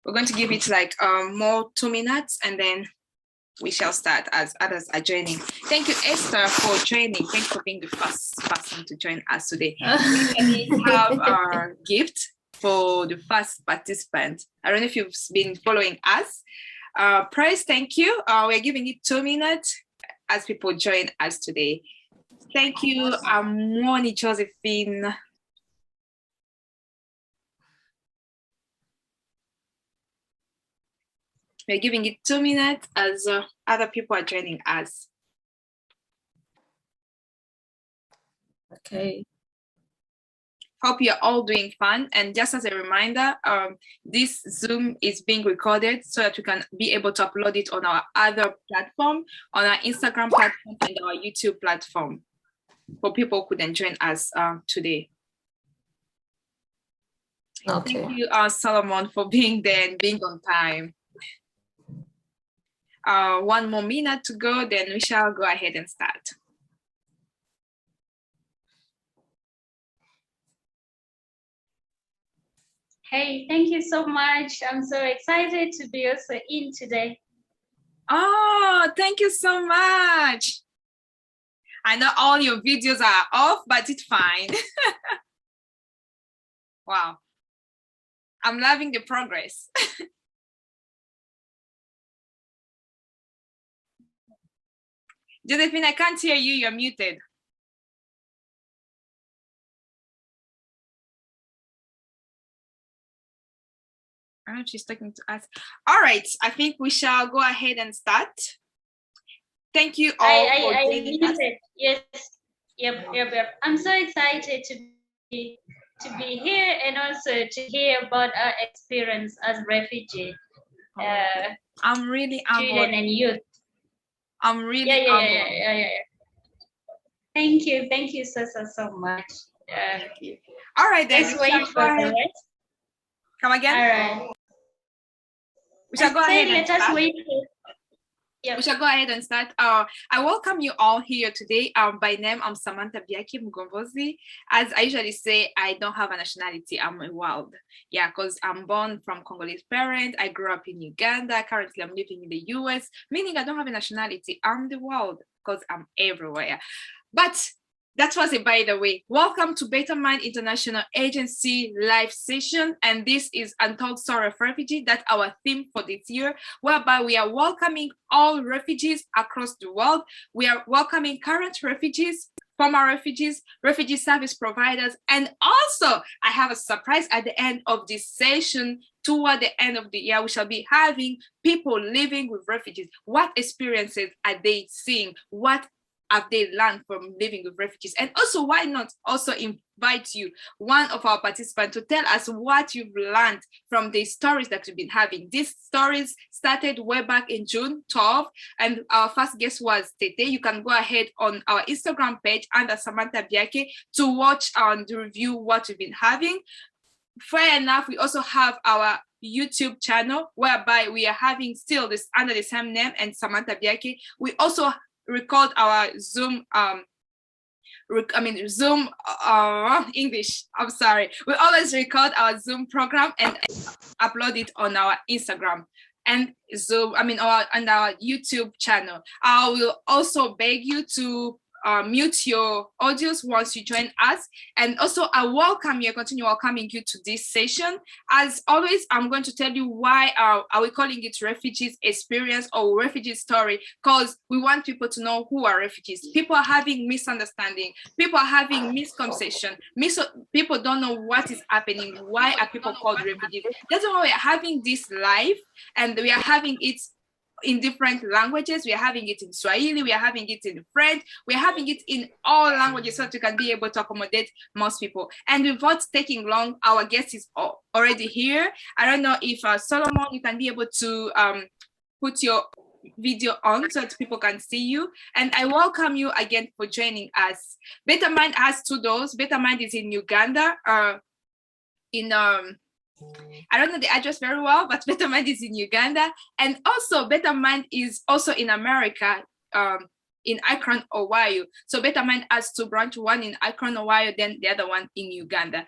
We're going to give it like more 2 minutes, and then we shall start as others are joining. Thank you, Esther, for joining. Thanks for being the first person to join us today. We have our gift for the first participant. I don't know if you've been following us. Price, thank you. We're giving it 2 minutes as people join us today. Thank you, Moni Josephine. We're giving it 2 minutes as other people are joining us. Okay. Hope you're all doing fun. And just as a reminder, this Zoom is being recorded so that we can be able to upload it on our other platform, on our Instagram platform and our YouTube platform, for people who couldn't join us today. Okay. Thank you, Solomon, for being there and being on time. 1 more minute to go, then we shall go ahead and start. Hey, thank you so much. I'm so excited to be also in today. Oh, thank you so much. I know all your videos are off, but it's fine. Wow. I'm loving the progress. Josephine, I can't hear you. You're muted. I don't know if she's talking to us. All right, I think we shall go ahead and start. Thank you all for joining us. Yes. Yep. I'm so excited to be here and also to hear about our experience as refugees. I'm really children and youth. I'm really humbled. Yeah. Thank you so much. Thank you. All right, then. Let's wait for the rest. Come again? All right. We shall go ahead and start. Let us wait. Yep. We shall go ahead and start. I welcome you all here today. By name, I'm Samantha Biaki Mugombozi. As I usually say, I don't have a nationality. I'm a world. Yeah, because I'm born from Congolese parents. I grew up in Uganda. Currently, I'm living in the US, meaning I don't have a nationality. I'm the world because I'm everywhere. But that was it, by the way. Welcome to Better Mind International Agency live session. And this is Untold Story of Refugee. That's our theme for this year, whereby we are welcoming all refugees across the world. We are welcoming current refugees, former refugees, refugee service providers. And also, I have a surprise at the end of this session. Toward the end of the year, we shall be having people living with refugees. What experiences are they seeing? What have they learned from living with refugees? And also, why not also invite you, one of our participants, to tell us what you've learned from the stories that we've been having. These stories started way back in June 12, and our first guest was Tete. You can go ahead on our Instagram page under Samantha Biake to watch and review what we've been having. Fair enough, we also have our YouTube channel, whereby we are having still this under the same name and Samantha Biake. We also record our Zoom, English, I'm sorry. We always record our Zoom program and upload it on our Instagram and Zoom, on our YouTube channel. I will also beg you to mute your audios once you join us. And also I continue welcoming you to this session. As always, I'm going to tell you why are we calling it Refugees Experience or Refugee Story, because we want people to know who are refugees. People are having misunderstanding. People are having misconception. People don't know what is happening. Why are people called refugees? That's why we are having this live, and we are having it in different languages. We are having it in Swahili, we are having it in French, we are having it in all languages so that we can be able to accommodate most people. And without taking long, our guest is already here. I don't know if Solomon, you can be able to put your video on so that people can see you. And I welcome you again for joining us. Better Mind has 2 doors. Better Mind is in Uganda, I don't know the address very well, but Better Mind is in Uganda. And also Better Mind is also in America, in Akron, Ohio. So Better Mind has 2 branches, one in Akron, Ohio, then the other one in Uganda.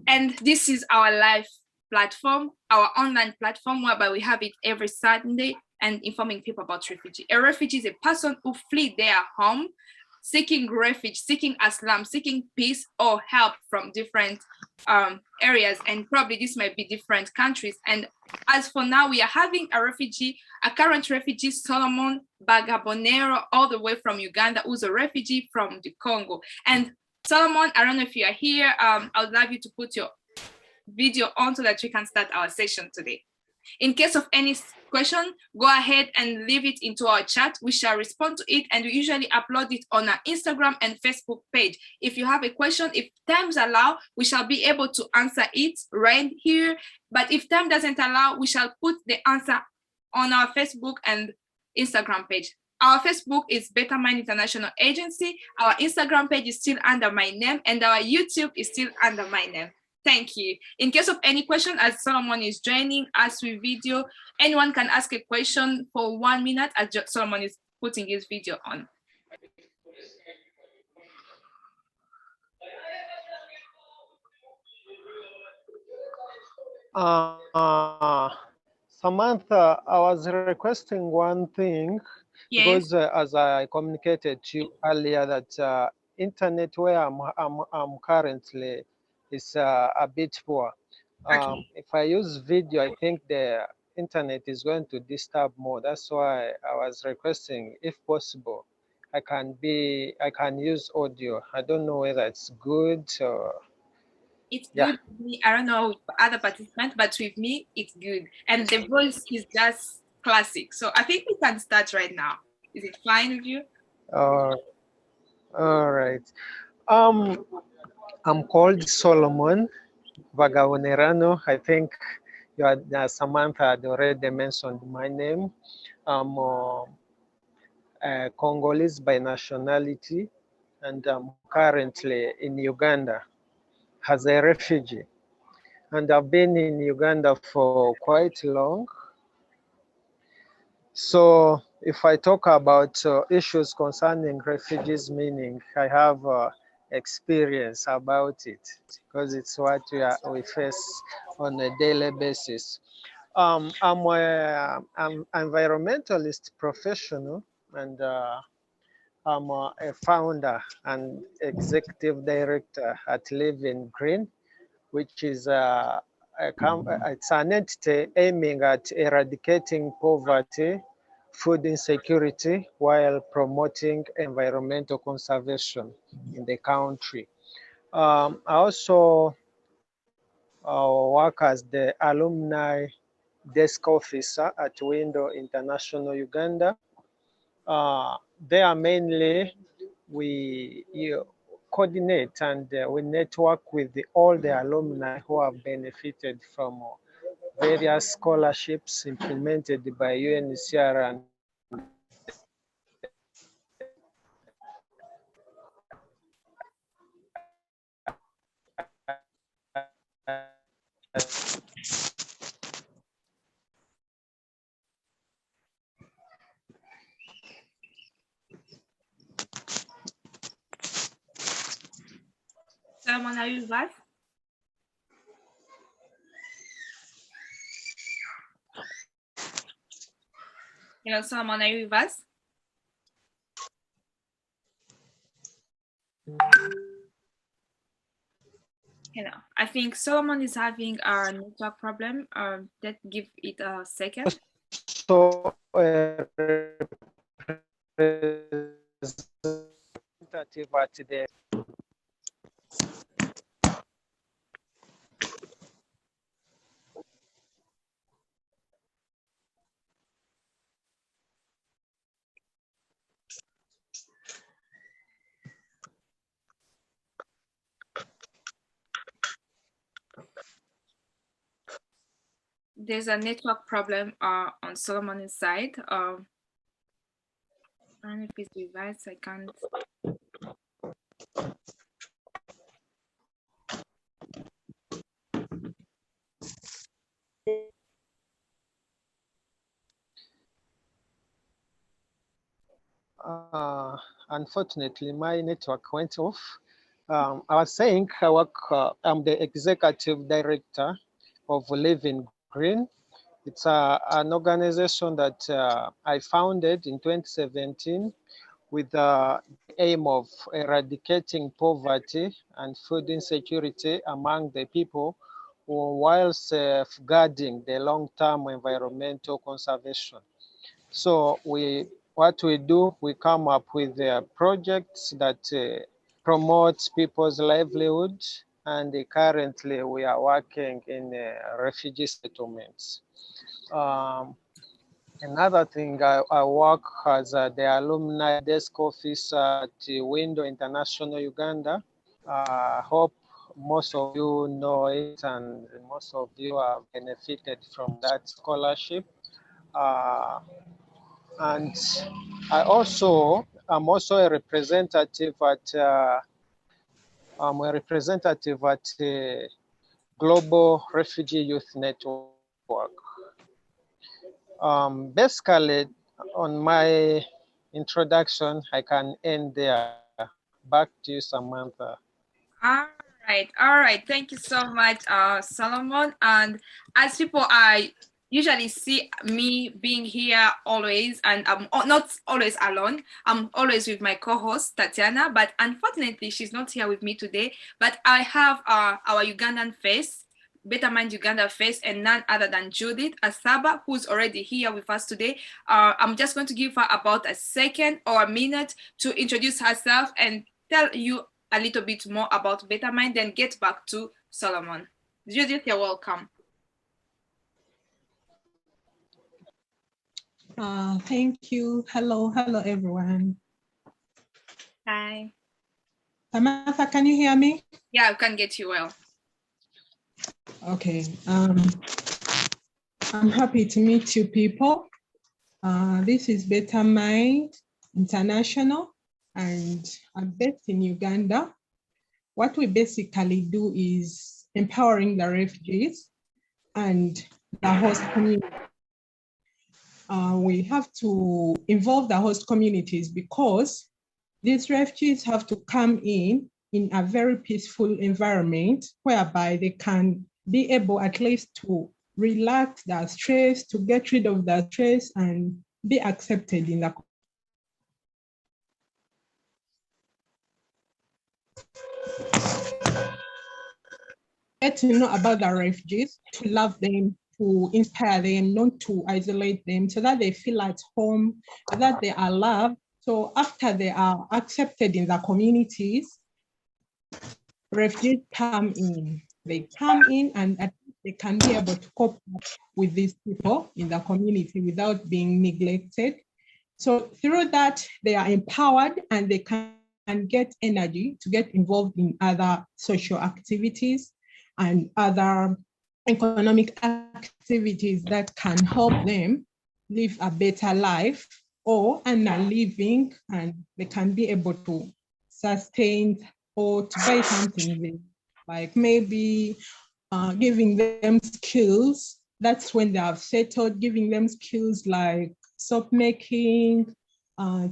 And this is our live platform, our online platform, whereby we have it every Sunday and informing people about refugee. A refugee is a person who flee their home, seeking refuge, seeking asylum, seeking peace or help from different areas, and probably this might be different countries. And as for now, we are having a current refugee, Solomon Bhaghabhonero, all the way from Uganda, who's a refugee from the Congo. And Solomon, I don't know if you are here. I would love you to put your video on so that we can start our session today. In case of any question, go ahead and leave it into our chat. We shall respond to it, and we usually upload it on our Instagram and Facebook page. If you have a question, if times allow, we shall be able to answer it right here. But if time doesn't allow, we shall put the answer on our Facebook and Instagram page. Our Facebook is Better Mind International Agency. Our Instagram page is still under my name, and our YouTube is still under my name. Thank you. In case of any question, as Solomon is joining us with video, anyone can ask a question for 1 minute as Solomon is putting his video on. Samantha, I was requesting one thing, yes. because as I communicated to you earlier, that internet where I'm currently is a bit poor. Okay. If I use video, I think the internet is going to disturb more. That's why I was requesting, if possible, I can use audio. I don't know whether it's good or It's good with me. I don't know other participants, but with me, it's good. And the voice is just classic. So I think we can start right now. Is it fine with you? all right. I'm called Solomon Bhaghabhonero. I think Samantha had already mentioned my name. I'm Congolese by nationality, and I'm currently in Uganda as a refugee. And I've been in Uganda for quite long. So if I talk about issues concerning refugees, meaning I have experience about it, because it's what we face on a daily basis. I'm an environmentalist professional, and I'm a founder and executive director at Living Green, which is it's an entity aiming at eradicating poverty, food insecurity, while promoting environmental conservation in the country. I also work as the alumni desk officer at Window International Uganda. There mainly we coordinate and we network with all the alumni who have benefited from various scholarships implemented by UNHCR and Solomon, are you with us? Hello, Solomon, are you with us? Hello. I think Solomon is having a network problem. Let's give it a second. so representative at the There's a network problem on Solomon's side. I don't know if his device, I can't. Unfortunately, my network went off. I was saying I work, I'm the executive director of Living Green. It's an organization that I founded in 2017 with the aim of eradicating poverty and food insecurity among the people while safeguarding the long-term environmental conservation. So what we do, we come up with projects that promote people's livelihood, and currently we are working in refugee settlements. Another thing, I work as the alumni desk officer at Window International Uganda. I hope most of you know it and most of you have benefited from that scholarship. And I'm also a representative at Global Refugee Youth Network. Basically, on my introduction, I can end there. Back to you, Samantha. All right. Thank you so much, Solomon. And as people usually see me being here always, and I'm not always alone. I'm always with my co-host Tatiana, but unfortunately she's not here with me today. But I have our Ugandan face, Better Mind Uganda face, and none other than Judith Asaba, who's already here with us today. I'm just going to give her about a second or a minute to introduce herself and tell you a little bit more about Better Mind, then get back to Solomon. Judith, you're welcome. Thank you. Hello, everyone. Hi. Samantha, can you hear me? Yeah, I can get you well. Okay. I'm happy to meet you people. This is Better Mind International, and I'm based in Uganda. What we basically do is empowering the refugees and the host community. We have to involve the host communities because these refugees have to come in a very peaceful environment whereby they can be able at least to relax their stress, to get rid of their stress and be accepted in the get to know about the refugees, to love them, to inspire them, not to isolate them, so that they feel at home, that they are loved. So after they are accepted in the communities, refugees come in. They come in and they can be able to cope with these people in the community without being neglected. So through that, they are empowered and they can get energy to get involved in other social activities and other economic activities that can help them live a better life or earn a living, and they can be able to sustain or to buy something, like maybe giving them skills. That's when they have settled, giving them skills like soap making,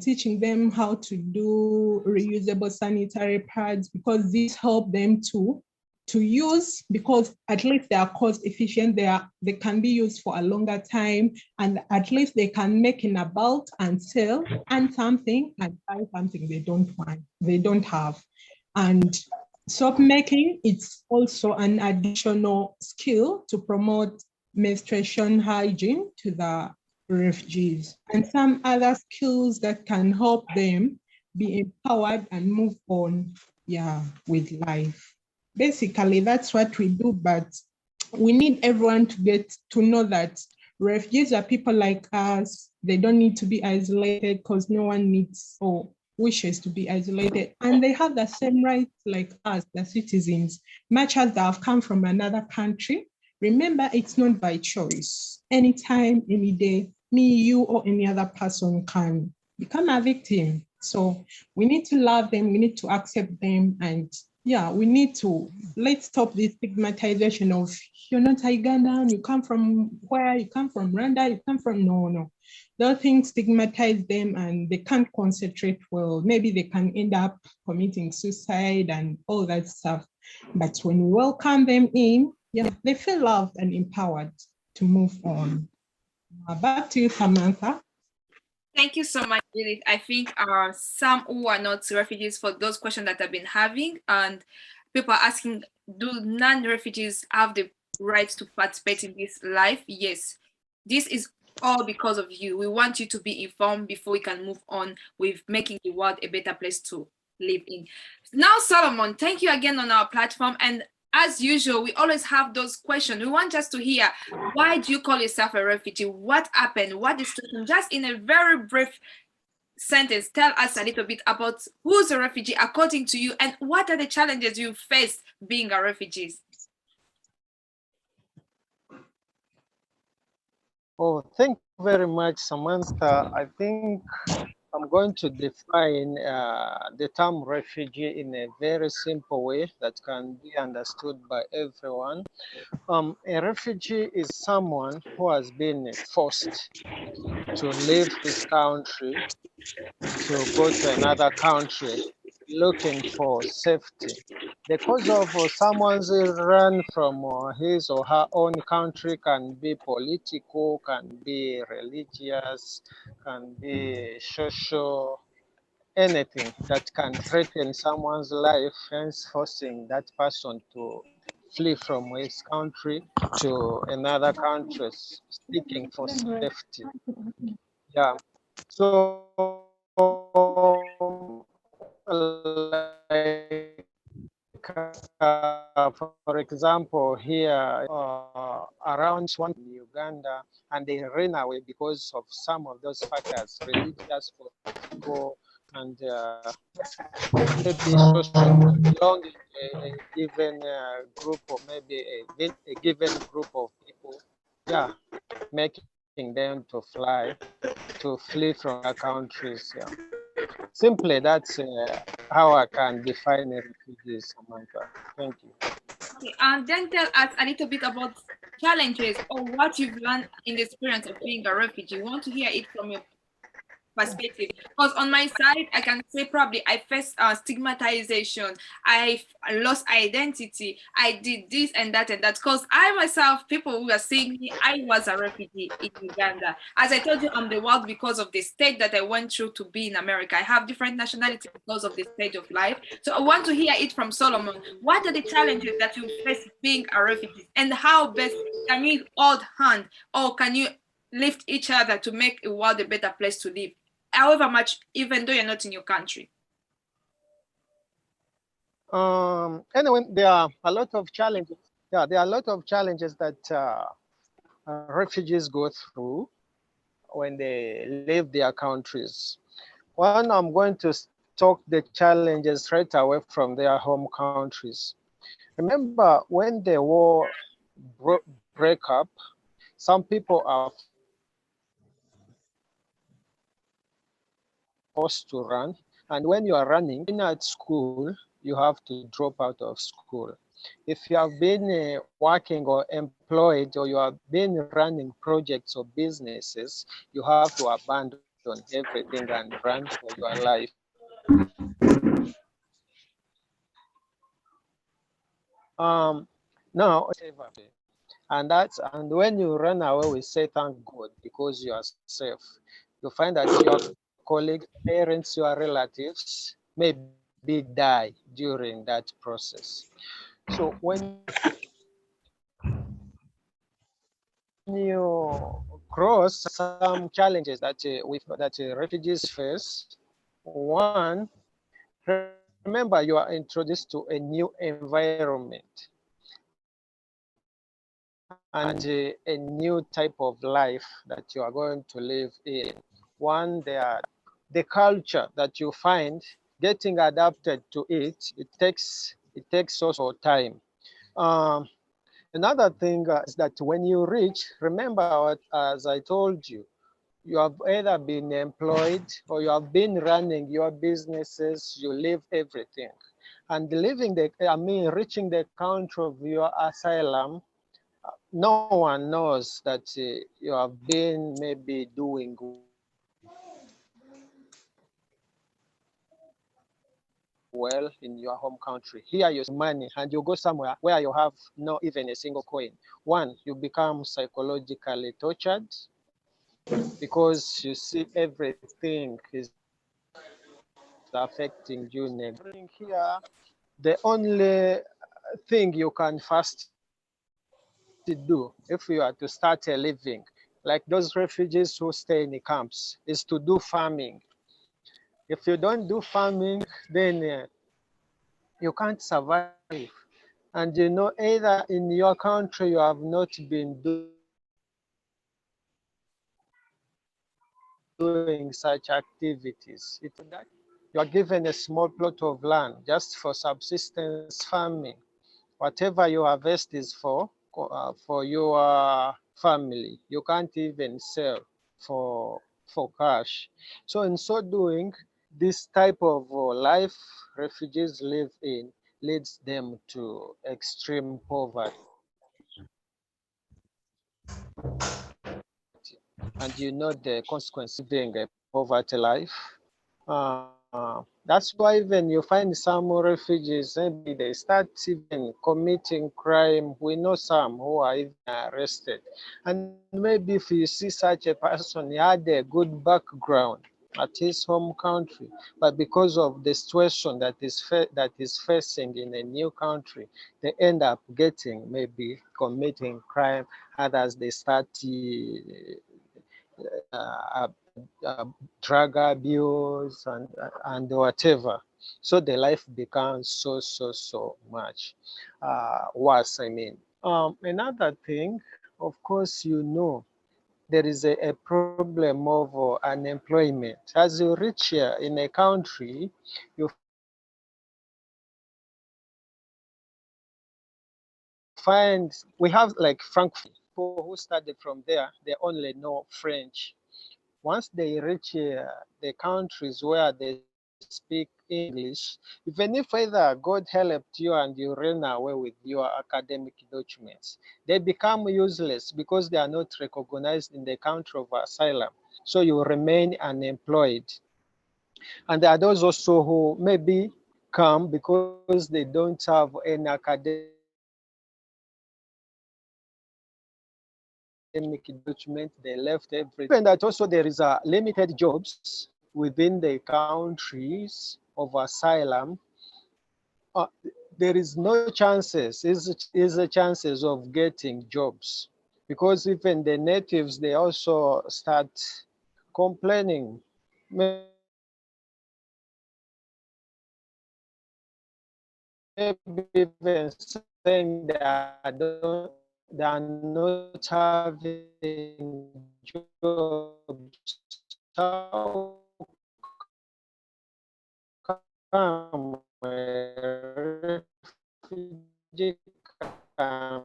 teaching them how to do reusable sanitary pads, because these help them to use, because at least they are cost efficient, they can be used for a longer time, and at least they can make in a bulk and sell and something and buy something they don't have. And soap making, it's also an additional skill to promote menstruation hygiene to the refugees, and some other skills that can help them be empowered and move on, with life. Basically, that's what we do, but we need everyone to get to know that refugees are people like us. They don't need to be isolated, because no one needs or wishes to be isolated, and they have the same rights like us, the citizens, much as they have come from another country. Remember, it's not by choice. Anytime, any day, me, you, or any other person can become a victim. So we need to love them, we need to accept them, and we need to, let's stop this stigmatization of, you're not Ugandan, you come from where, you come from Rwanda, you come from, no. Those things stigmatize them and they can't concentrate well. Maybe they can end up committing suicide and all that stuff. But when we welcome them in, yeah, they feel loved and empowered to move on. Back to you, Samantha. Thank you so much, Judith. I think some who are not refugees, for those questions that I've been having, and people are asking, do non-refugees have the right to participate in this life? Yes. This is all because of you. We want you to be informed before we can move on with making the world a better place to live in. Now, Solomon, thank you again on our platform. And as usual, we always have those questions. We want just to hear, why do you call yourself a refugee? What happened? What is situation? Just in a very brief sentence, tell us a little bit about who's a refugee according to you, and what are the challenges you face being a refugee? Oh, thank you very much, Samantha. I think I'm going to define the term refugee in a very simple way that can be understood by everyone. A refugee is someone who has been forced to leave his country to go to another country looking for safety. The cause of someone's run from his or her own country can be political, can be religious, can be social, anything that can threaten someone's life, hence forcing that person to flee from his country to another country, seeking for safety. Yeah. So, like, for example, here around one in Uganda, and they ran away because of some of those factors, religious, political, and maybe social, belonging to a given group, or maybe a given group of people. Yeah, making them to flee from their countries. Yeah. Simply, that's how I can define a refugee, Samantha. Thank you. Okay, and then tell us a little bit about challenges or what you've learned in the experience of being a refugee. We want to hear it from your perspective, because on my side I can say probably I faced stigmatization, I lost identity, I did this and that and that, because I myself, people who are seeing me, I was a refugee in Uganda. As I told you, I'm the world because of the state that I went through to be in America. I have different nationality because of the stage of life. So I want to hear it from Solomon. What are the challenges that you face being a refugee, and how best can you hold hand, or can you lift each other to make a world a better place to live, however much, even though you're not in your country? Anyway, there are a lot of challenges. Yeah, there are a lot of challenges that refugees go through when they leave their countries. One, I'm going to talk the challenges straight away from their home countries. Remember, when the war break up, some people are forced to run. And when you are running, in at school, you have to drop out of school. If you have been working or employed, or you have been running projects or businesses, you have to abandon everything and run for your life. Now, and when you run away, we say thank God because you are safe. You find that your colleagues, parents, your relatives maybe die during that process. So when you cross some challenges that refugees face, one, remember you are introduced to a new environment and a new type of life that you are going to live in. One, the culture that you find, getting adapted to it takes also time. Um, Another thing is that when you reach, remember what, as I told you, you have either been employed or you have been running your businesses, you leave everything. And reaching the country of your asylum, no one knows that you have been maybe doing well in your home country. Here you spend money and you go somewhere where you have not even a single coin. One, you become psychologically tortured because you see everything is affecting you negatively. Here, the only thing you can first do if you are to start a living, like those refugees who stay in the camps, is to do farming. If you don't do farming, then you can't survive. And you know, either in your country you have not been doing such activities. That you are given a small plot of land just for subsistence farming. Whatever you harvest is for your family. You can't even sell for cash. So in so doing, this type of life refugees live in leads them to extreme poverty. And you know the consequence of living a poverty life. That's why even you find some refugees, maybe they start even committing crime. We know some who are even arrested. And maybe if you see such a person, he had a good background at his home country, but because of the situation that is facing in a new country, they end up getting maybe committing crime. Others they start uh, drug abuse and whatever. So the life becomes so much worse. I mean, another thing, of course, you know, there is a problem of unemployment. As you reach here in a country, you find we have like Frankfurt people who studied from there, they only know French. Once they reach the countries where they speak English, even if either God helped you and you ran away with your academic documents, they become useless because they are not recognized in the country of asylum. So you remain unemployed. And there are those also who maybe come because they don't have any academic document, they left everything. Even that also there is a limited jobs within the countries of asylum. Uh, there is no chances, is the chances of getting jobs because even the natives they also start complaining. Maybe even saying they are not having jobs. How come a refugee can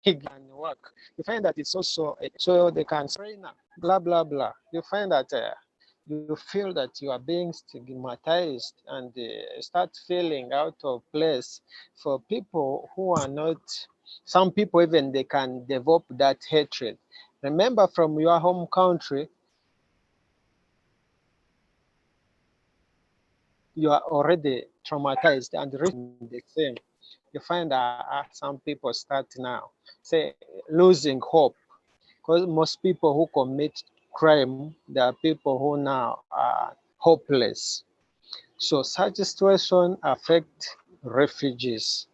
begin work? You find that it's also so they can train, blah blah blah. You find that you feel that you are being stigmatized and start feeling out of place for people who are not. Some people even they can develop that hatred. Remember, from your home country, you are already traumatized and the same. You find that some people start now say losing hope because most people who commit crime, there are people who now are hopeless. So such a situation affect refugees.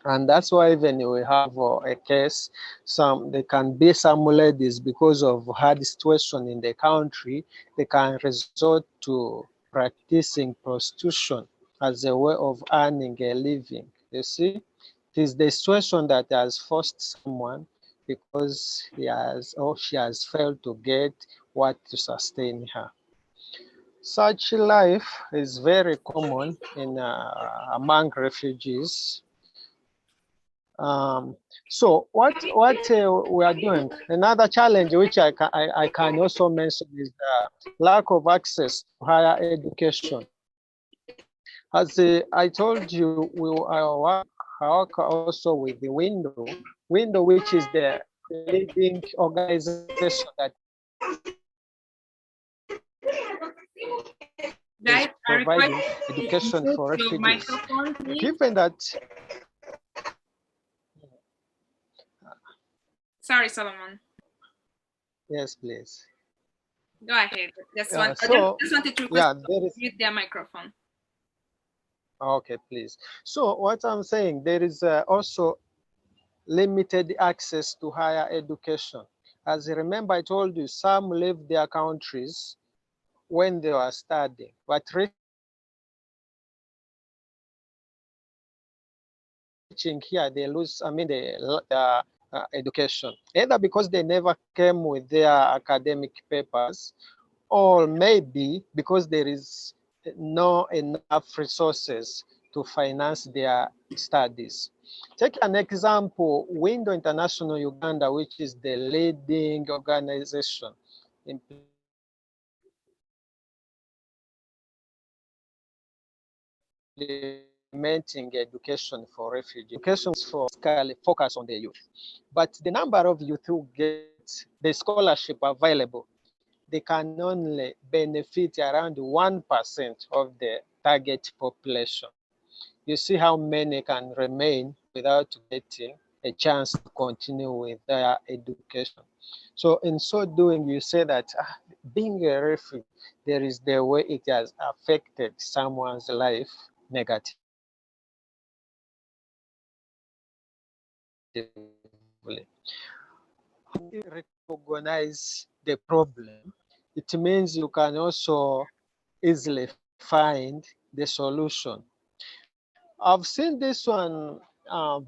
And that's why even we have a case, there can be some ladies because of hard situation in the country, they can resort to practicing prostitution as a way of earning a living. You see, it is the situation that has forced someone because he has or she has failed to get what to sustain her. Such life is very common in among refugees. So what we are doing, another challenge which I can also mention is the lack of access to higher education. As I told you, I work also with the Window, which is the leading organization that Guys, I request providing education you for your refugees. microphone, please. Given that, Sorry, Solomon. yes, please. Go ahead. Just Yeah, want, so, I just wanted to yeah, request there is, mute their microphone. okay, please. So what I'm saying, there is also limited access to higher education. As you remember, I told you some leave their countries when they were studying, but reaching here, they lose, I mean, the education, either because they never came with their academic papers, or maybe because there is no enough resources to finance their studies. Take an example, Window International Uganda, which is the leading organization implementing education for refugees. Education is for focus on the youth. But the number of youth who get the scholarship available, they can only benefit around 1% of the target population. You see how many can remain without getting a chance to continue with their education. So in so doing, you say that being a refugee, there is the way it has affected someone's life negatively. You recognize the problem, it means you can also easily find the solution. I've seen this one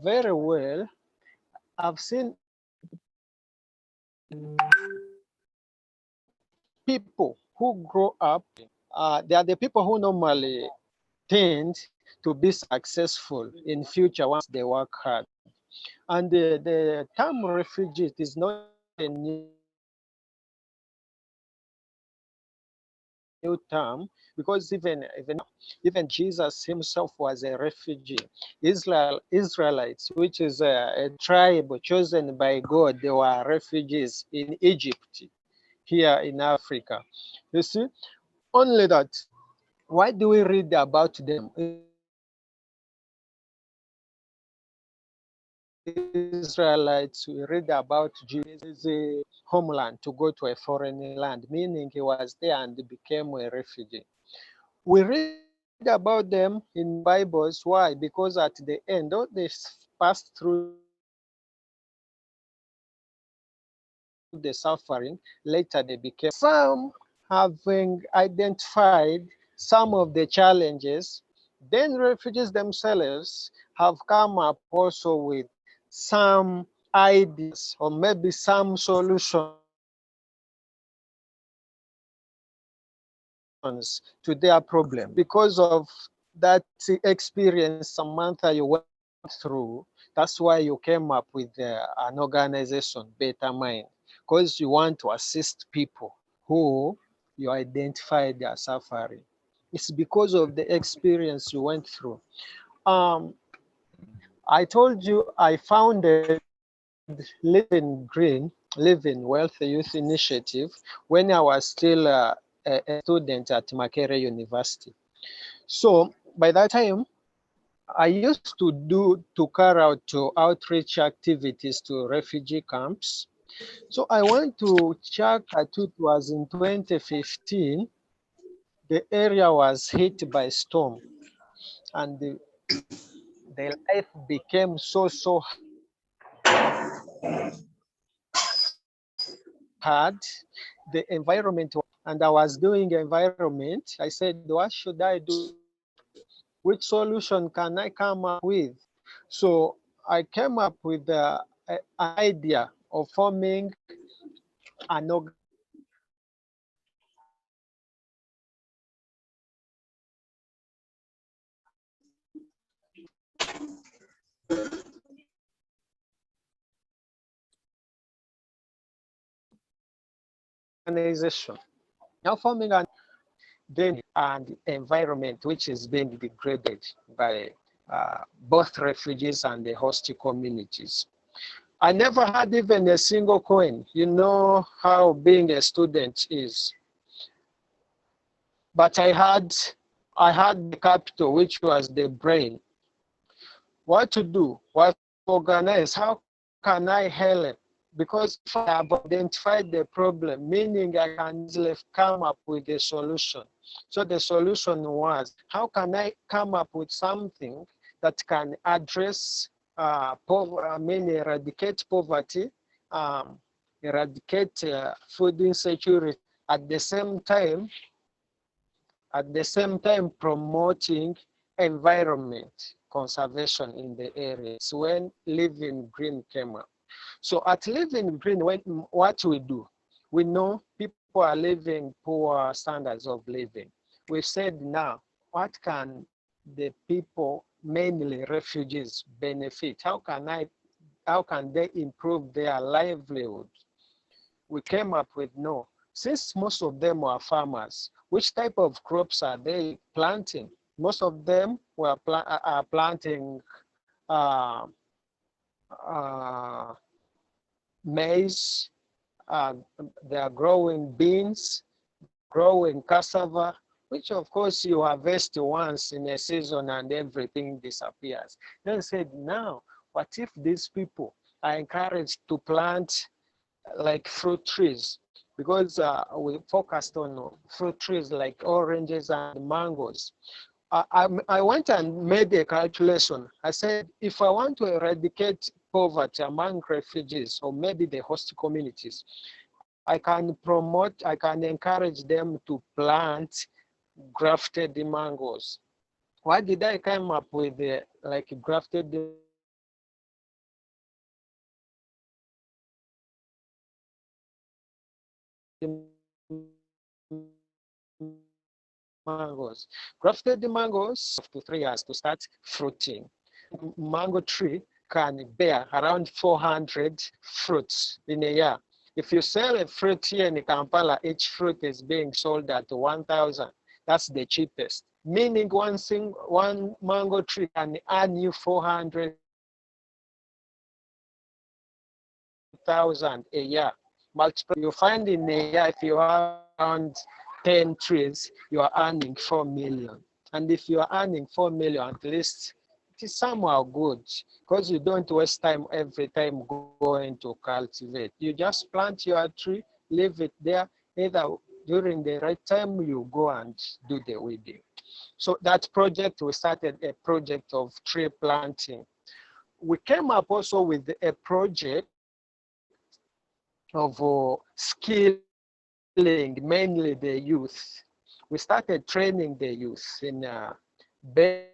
very well. I've seen people who grow up, they are the people who normally tend to be successful in future once they work hard. And the term refugee is not a new term, because even Jesus himself was a refugee. Israelites, which is a tribe chosen by God, they were refugees in Egypt, here in Africa. You see, only that. Why do we read about them? Israelites, we read about Jesus' homeland to go to a foreign land, meaning he was there and became a refugee. We read about them in Bibles. Why? Because at the end, though they passed through the suffering, later they became some, having identified some of the challenges. Then refugees themselves have come up also with some ideas or maybe some solutions to their problem. Because of that experience, Samantha, you went through, that's why you came up with an organization, Better Mind, because you want to assist people who you identified are suffering. It's because of the experience you went through. I told you I founded Living Green, Living Wealth Youth Initiative when I was still a student at Makerere University. So by that time, I used to carry out outreach activities to refugee camps. So I went to Chakatu, it was in 2015. The area was hit by storm, and the life became so hard. The environment, and I was doing environment. I said, what should I do? Which solution can I come up with? So I came up with an idea of forming an organization. Now forming an then and environment which is being degraded by both refugees and the host communities. I never had even a single coin. You know how being a student is. but I had the capital, which was the brain. What to do? What to organize? How can I help? Because if I have identified the problem, meaning I can easily come up with a solution. So the solution was, how can I come up with something that can address eradicate poverty, eradicate food insecurity, at the same time promoting environment conservation in the areas when Living Green came up. So at Living Green, what we do, we know people are living poor standards of living. We said now, what can the people, mainly refugees, benefit? How can they improve their livelihood? We came up with no. Since most of them were farmers, which type of crops are they planting? Most of them are planting uh, uh, maize, they are growing beans, growing cassava, which of course you harvest once in a season and everything disappears. Then said, now, what if these people are encouraged to plant like fruit trees? Because we focused on fruit trees like oranges and mangoes. I went and made a calculation. I said, if I want to eradicate poverty among refugees or maybe the host communities, I can encourage them to plant grafted mangoes. Why did I come up with like grafted mangoes? Grafted mangoes up to 3 years to start fruiting. Mango tree can bear around 400 fruits in a year. If you sell a fruit here in Kampala, each fruit is being sold at 1,000. That's the cheapest. Meaning one mango tree can earn you 400,000 a year. Multiple, you find in a year, if you have around 10 trees, you are earning 4 million. And if you are earning 4 million, at least it is somehow good, because you don't waste time every time going to cultivate. You just plant your tree, leave it there, either during the right time you go and do the weeding. So that project, we started a project of tree planting. We came up also with a project of skilling mainly the youth. We started training the youth in bakery.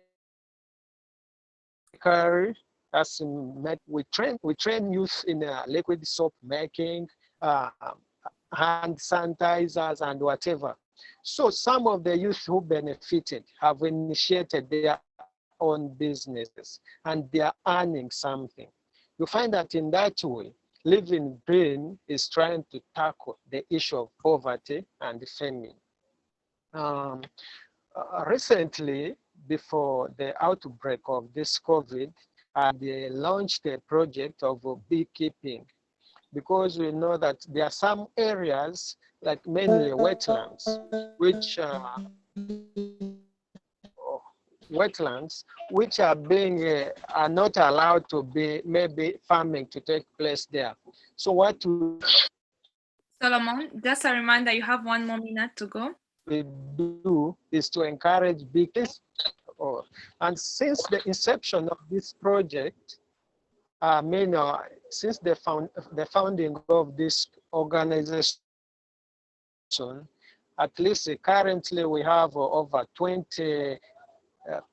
We train youth in liquid soap making, hand sanitizers and whatever. So some of the youth who benefited have initiated their own businesses and they are earning something. You find that in that way, Living Green is trying to tackle the issue of poverty and famine. Recently, before the outbreak of this COVID, they launched a project of beekeeping, because we know that there are some areas, like mainly wetlands, which are not allowed to be, maybe farming to take place there. So what Solomon, just a reminder, you have 1 more minute to go. we do is to encourage beekeepers. And since the inception of this project, since the founding of this organization, at least currently we have over 20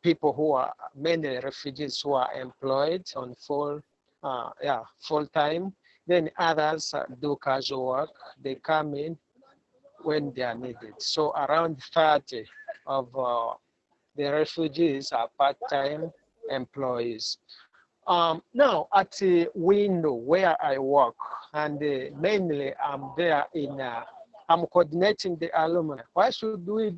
people who are mainly refugees who are employed on full time. Then others do casual work. They come in when they are needed. So around 30 of the refugees are part-time employees. Now at the window where I work, and mainly I'm there I'm coordinating the alumni. What do we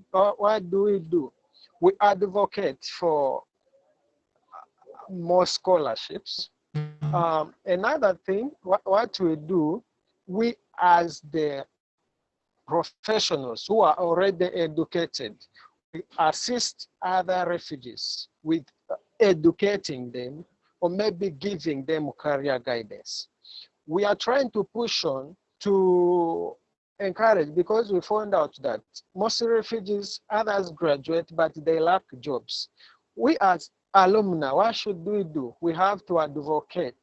do? We advocate for more scholarships. Another thing, what we do, we as the professionals who are already educated. We assist other refugees with educating them or maybe giving them career guidance. We are trying to push on to encourage, because we found out that most refugees, others graduate, but they lack jobs. We as alumni, what should we do? We have to advocate.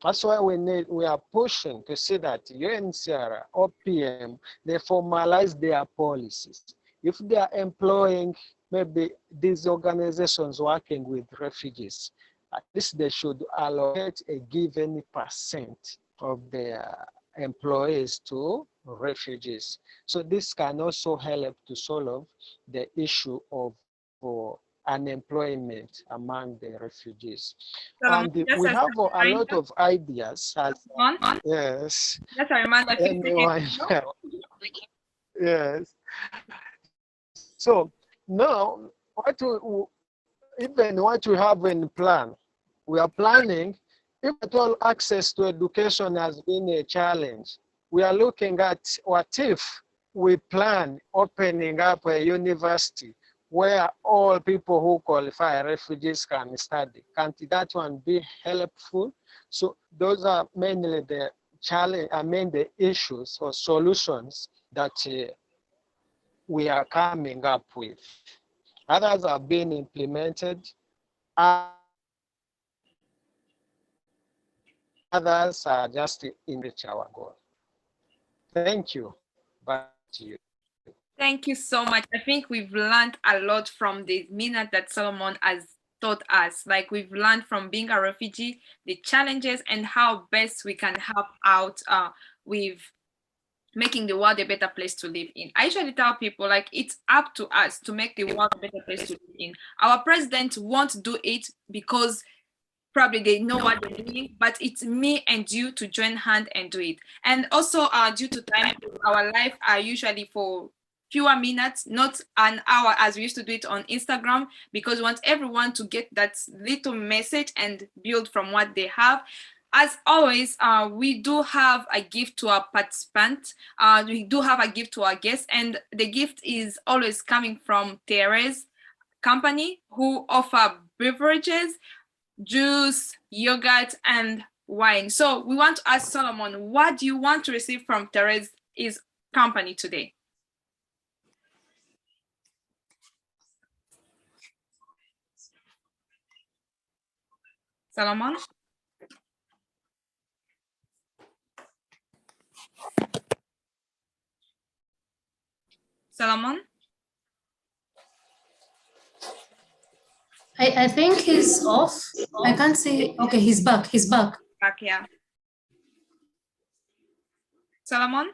That's why we are pushing to see that UNHCR, OPM, they formalize their policies. If they are employing maybe these organizations working with refugees, at least they should allocate a given percent of their employees to refugees. So this can also help to solve the issue of unemployment among the refugees. Solomon, And just we as have a a lot reminder, of ideas. on, Yes. just a reminder, 50 Anyone. seconds. Yes. So now, what we have in plan, we are planning, if at all access to education has been a challenge, we are looking at what if we plan opening up a university where all people who qualify refugees can study. Can't that one be helpful? So those are mainly the challenge, the issues or solutions that we are coming up with. Others have been implemented. Others are just in reach our goal. Thank you. Back to you. Thank you so much. I think we've learned a lot from the minute that Solomon has taught us. Like, we've learned from being a refugee, the challenges and how best we can help out with making the world a better place to live in. I usually tell people, like, it's up to us to make the world a better place to live in. Our president won't do it because probably they know what they're doing, but it's me and you to join hand and do it. And also, due to time, our life are usually for fewer minutes, not an hour as we used to do it on Instagram, because we want everyone to get that little message and build from what they have. As always, we do have a gift to our participants. We do have a gift to our guests, and the gift is always coming from Therese Company, who offer beverages, juice, yogurt, and wine. So we want to ask Solomon, what do you want to receive from Therese's company today? Solomon? Solomon? I think he's off. I can't see. Okay, he's back. He's back. Back, yeah. Solomon?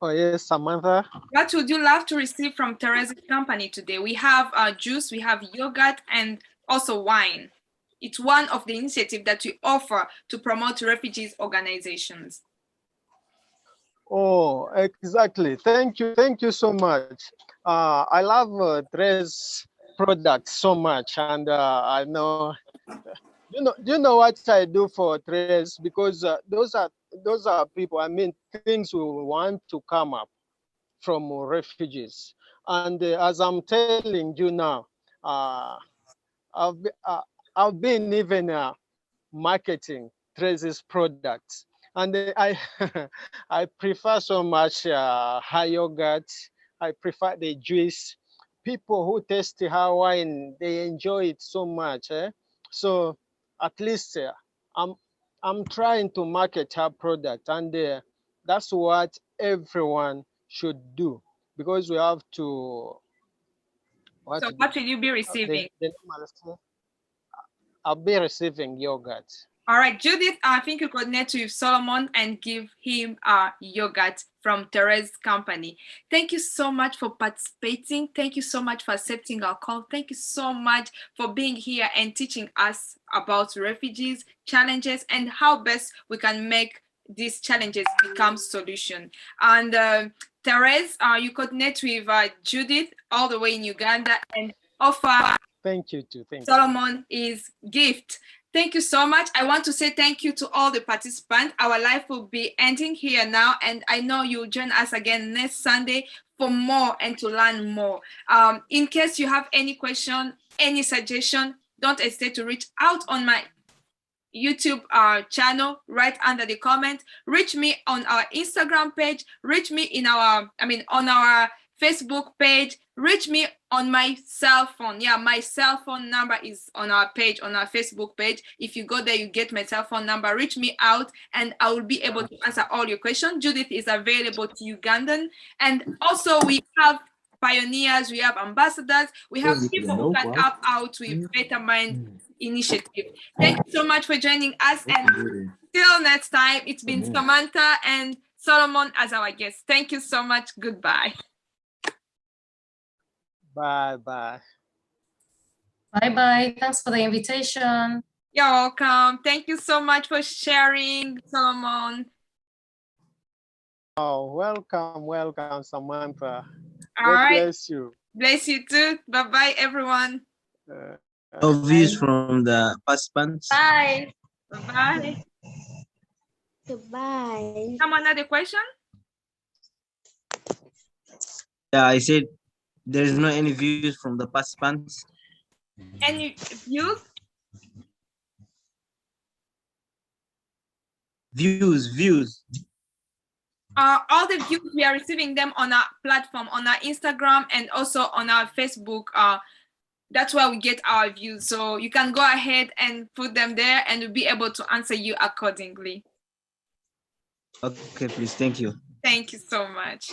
Oh, yes, Samantha. What would you love to receive from Therese's company today? We have juice, we have yogurt, and also wine. It's one of the initiatives that we offer to promote refugees organizations. Oh, exactly. Thank you so much. I love Dre's products so much, and I know, you know what I do for Tres, because those are people. I mean, things we want to come up from refugees, and as I'm telling you now, I've been even marketing Trace's products. And I I prefer so much high yogurt. I prefer the juice. People who taste the high wine, they enjoy it so much. So at least I'm trying to market her product, and that's what everyone should do, because we have to. So what will you be receiving? I'll be receiving yogurt. All right, Judith, I think you coordinate with Solomon and give him yogurt from Therese's company. Thank you so much for participating. Thank you so much for accepting our call. Thank you so much for being here and teaching us about refugees, challenges, and how best we can make these challenges become solution. And Therese, you coordinate with Judith all the way in Uganda and offer Thank you too. Thank Solomon his gift. Thank you so much. I want to say thank you to all the participants. Our live will be ending here now, and I know you'll join us again next Sunday for more and to learn more. In case you have any question, any suggestion, don't hesitate to reach out on my YouTube channel right under the comment. Reach me on our Instagram page. Reach me in our, on our Facebook page. Reach me on my cell phone. Yeah, my cell phone number is on our page, on our Facebook page. If you go there, you get my cell phone number. Reach me out and I will be able to answer all your questions. Judith is available to Ugandan. And also we have pioneers, we have ambassadors, we have people who can help out with Better Mind initiative. Thank you so much for joining us, and till next time, it's been Samantha and Solomon as our guests. Thank you so much. Goodbye. Bye-bye. Bye-bye. Thanks for the invitation. You're welcome. Thank you so much for sharing, Solomon. Oh, welcome, Samantha. All God right. bless you. Bless you too. Bye-bye, everyone. No views from the participants. Bye. Bye-bye. Goodbye. Another question? Yeah, I said there is no any views from the participants. Any views? Views. All the views, we are receiving them on our platform, on our Instagram and also on our Facebook. That's where we get our views. So you can go ahead and put them there and we'll be able to answer you accordingly. Okay, please. Thank you. Thank you so much.